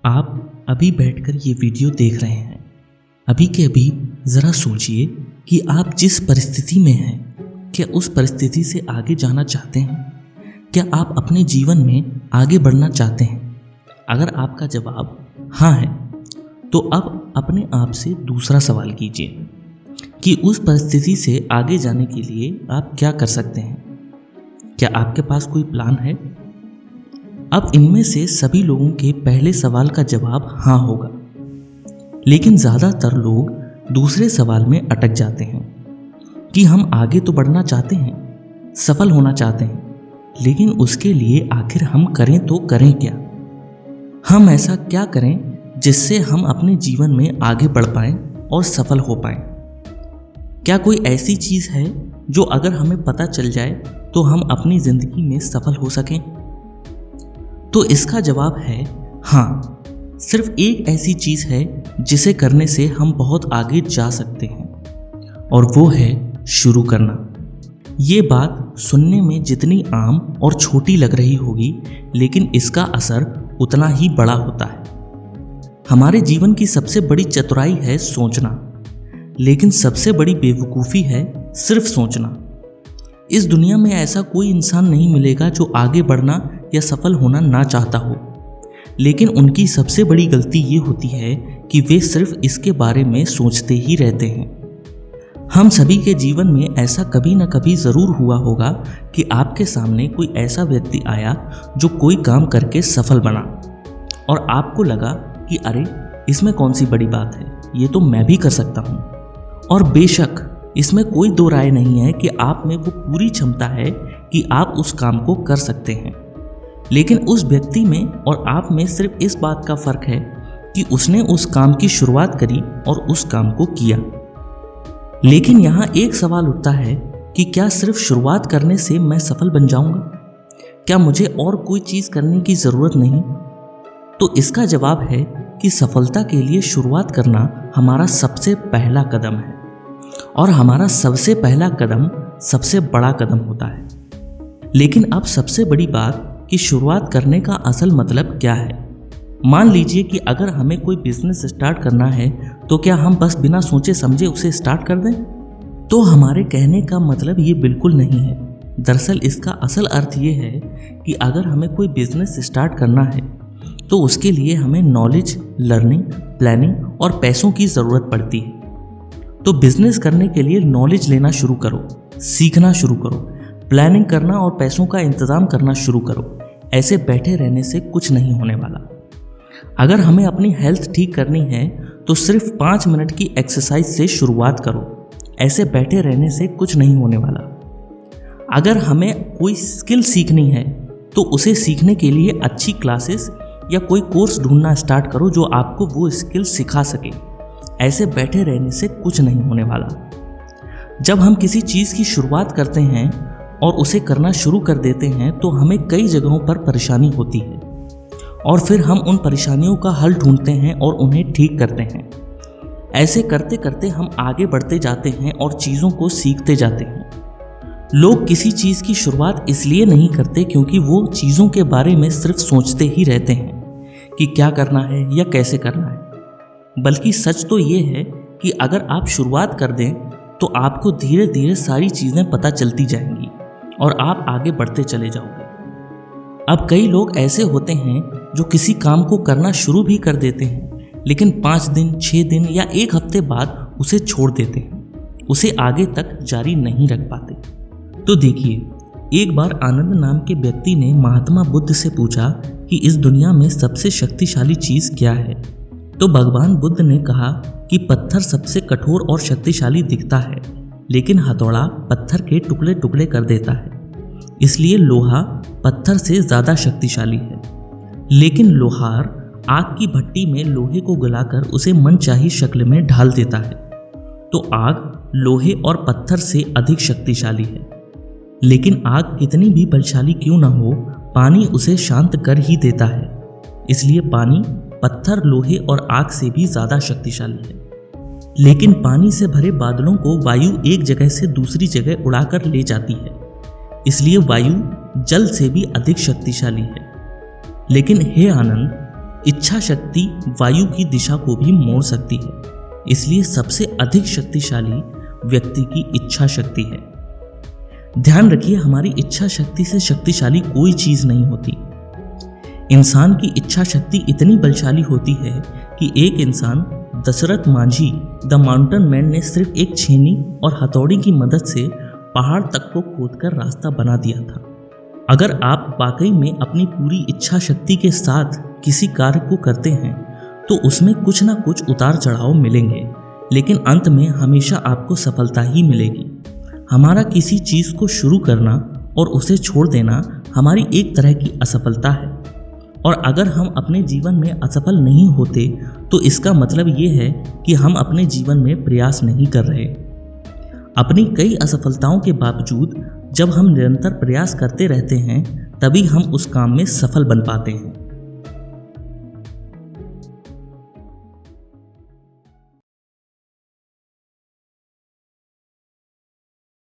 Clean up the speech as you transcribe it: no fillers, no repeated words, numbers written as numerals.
आप अभी बैठकर ये वीडियो देख रहे हैं। अभी के अभी ज़रा सोचिए कि आप जिस परिस्थिति में हैं, क्या उस परिस्थिति से आगे जाना चाहते हैं? क्या आप अपने जीवन में आगे बढ़ना चाहते हैं? अगर आपका जवाब हाँ है, तो अब अपने आप से दूसरा सवाल कीजिए कि उस परिस्थिति से आगे जाने के लिए आप क्या कर सकते हैं? क्या आपके पास कोई प्लान है? अब इनमें से सभी लोगों के पहले सवाल का जवाब हाँ होगा, लेकिन ज़्यादातर लोग दूसरे सवाल में अटक जाते हैं कि हम आगे तो बढ़ना चाहते हैं, सफल होना चाहते हैं, लेकिन उसके लिए आखिर हम करें तो करें क्या? हम ऐसा क्या करें जिससे हम अपने जीवन में आगे बढ़ पाएं और सफल हो पाएं? क्या कोई ऐसी चीज़ है जो अगर हमें पता चल जाए तो हम अपनी ज़िंदगी में सफल हो सकें? तो इसका जवाब है हाँ। सिर्फ एक ऐसी चीज़ है जिसे करने से हम बहुत आगे जा सकते हैं, और वो है शुरू करना। ये बात सुनने में जितनी आम और छोटी लग रही होगी, लेकिन इसका असर उतना ही बड़ा होता है। हमारे जीवन की सबसे बड़ी चतुराई है सोचना, लेकिन सबसे बड़ी बेवकूफ़ी है सिर्फ सोचना। इस दुनिया में ऐसा कोई इंसान नहीं मिलेगा जो आगे बढ़ना या सफल होना ना चाहता हो, लेकिन उनकी सबसे बड़ी गलती ये होती है कि वे सिर्फ इसके बारे में सोचते ही रहते हैं। हम सभी के जीवन में ऐसा कभी ना कभी ज़रूर हुआ होगा कि आपके सामने कोई ऐसा व्यक्ति आया जो कोई काम करके सफल बना, और आपको लगा कि अरे इसमें कौन सी बड़ी बात है, ये तो मैं भी कर सकता हूँ। और बेशक इसमें कोई दो राय नहीं है कि आप में वो पूरी क्षमता है कि आप उस काम को कर सकते हैं, लेकिन उस व्यक्ति में और आप में सिर्फ इस बात का फ़र्क है कि उसने उस काम की शुरुआत करी और उस काम को किया। लेकिन यहाँ एक सवाल उठता है कि क्या सिर्फ शुरुआत करने से मैं सफल बन जाऊँगा? क्या मुझे और कोई चीज़ करने की ज़रूरत नहीं? तो इसका जवाब है कि सफलता के लिए शुरुआत करना हमारा सबसे पहला कदम है, और हमारा सबसे पहला कदम सबसे बड़ा कदम होता है। लेकिन अब सबसे बड़ी बात कि शुरुआत करने का असल मतलब क्या है। मान लीजिए कि अगर हमें कोई बिजनेस स्टार्ट करना है, तो क्या हम बस बिना सोचे समझे उसे स्टार्ट कर दें? तो हमारे कहने का मतलब ये बिल्कुल नहीं है। दरअसल इसका असल अर्थ ये है कि अगर हमें कोई बिजनेस स्टार्ट करना है, तो उसके लिए हमें नॉलेज, लर्निंग, प्लानिंग और पैसों की ज़रूरत पड़ती है। तो बिजनेस करने के लिए नॉलेज लेना शुरू करो, सीखना शुरू करो, प्लानिंग करना और पैसों का इंतज़ाम करना शुरू करो। ऐसे बैठे रहने से कुछ नहीं होने वाला। अगर हमें अपनी हेल्थ ठीक करनी है, तो सिर्फ 5 मिनट की एक्सरसाइज से शुरुआत करो। ऐसे बैठे रहने से कुछ नहीं होने वाला। अगर हमें कोई स्किल सीखनी है, तो उसे सीखने के लिए अच्छी क्लासेस या कोई कोर्स ढूंढना स्टार्ट करो जो आपको वो स्किल सिखा सके। ऐसे बैठे रहने से कुछ नहीं होने वाला। जब हम किसी चीज़ की शुरुआत करते हैं और उसे करना शुरू कर देते हैं, तो हमें कई जगहों पर परेशानी होती है, और फिर हम उन परेशानियों का हल ढूंढते हैं और उन्हें ठीक करते हैं। ऐसे करते करते हम आगे बढ़ते जाते हैं और चीज़ों को सीखते जाते हैं। लोग किसी चीज़ की शुरुआत इसलिए नहीं करते क्योंकि वो चीज़ों के बारे में सिर्फ सोचते ही रहते हैं कि क्या करना है या कैसे करना है। बल्कि सच तो ये है कि अगर आप शुरुआत कर दें, तो आपको धीरे धीरे सारी चीज़ें पता चलती जाएंगी और आप आगे बढ़ते चले जाओगे। अब कई लोग ऐसे होते हैं जो किसी काम को करना शुरू भी कर देते हैं, लेकिन 5 दिन, 6 दिन या 1 हफ्ते बाद उसे छोड़ देते हैं, उसे आगे तक जारी नहीं रख पाते। तो देखिए, एक बार आनंद नाम के व्यक्ति ने महात्मा बुद्ध से पूछा कि इस दुनिया में सबसे शक्तिशाली चीज़ क्या है? तो भगवान बुद्ध ने कहा कि पत्थर सबसे कठोर और शक्तिशाली दिखता है, लेकिन हथौड़ा पत्थर के टुकड़े टुकड़े कर देता है। इसलिए लोहा पत्थर से ज़्यादा शक्तिशाली है। लेकिन लोहार आग की भट्टी में लोहे को गलाकर उसे मनचाही शक्ल में ढाल देता है। तो आग लोहे और पत्थर से अधिक शक्तिशाली है। लेकिन आग कितनी भी बलशाली क्यों न हो, पानी उसे शांत कर ही देता है। इसलिए पानी पत्थर, लोहे और आग से भी ज़्यादा शक्तिशाली है। लेकिन पानी से भरे बादलों को वायु एक जगह से दूसरी जगह उड़ाकर ले जाती है। इसलिए वायु जल से भी अधिक शक्तिशाली है। लेकिन हे आनंद, इच्छा शक्ति वायु की दिशा को भी मोड़ सकती है, इसलिए सबसे अधिक शक्तिशाली व्यक्ति की इच्छा शक्ति है। ध्यान रखिए, हमारी इच्छा शक्ति से शक्तिशाली कोई चीज नहीं होती। इंसान की इच्छा शक्ति इतनी बलशाली होती है कि एक इंसान Dashrath Manjhi the mountain man ने सिर्फ एक छेनी और हथौड़ी की मदद से पहाड़ तक को खोदकर रास्ता बना दिया था। अगर आप वाकई में अपनी पूरी इच्छा शक्ति के साथ किसी कार्य को करते हैं तो उसमें कुछ ना कुछ उतार चढ़ाव मिलेंगे, लेकिन अंत में हमेशा आपको सफलता ही मिलेगी। हमारा किसी चीज़ को शुरू करना और उसे छोड़ देना हमारी एक तरह की असफलता है, और अगर हम अपने जीवन में असफल नहीं होते तो इसका मतलब ये है कि हम अपने जीवन में प्रयास नहीं कर रहे। अपनी कई असफलताओं के बावजूद जब हम निरंतर प्रयास करते रहते हैं तभी हम उस काम में सफल बन पाते हैं।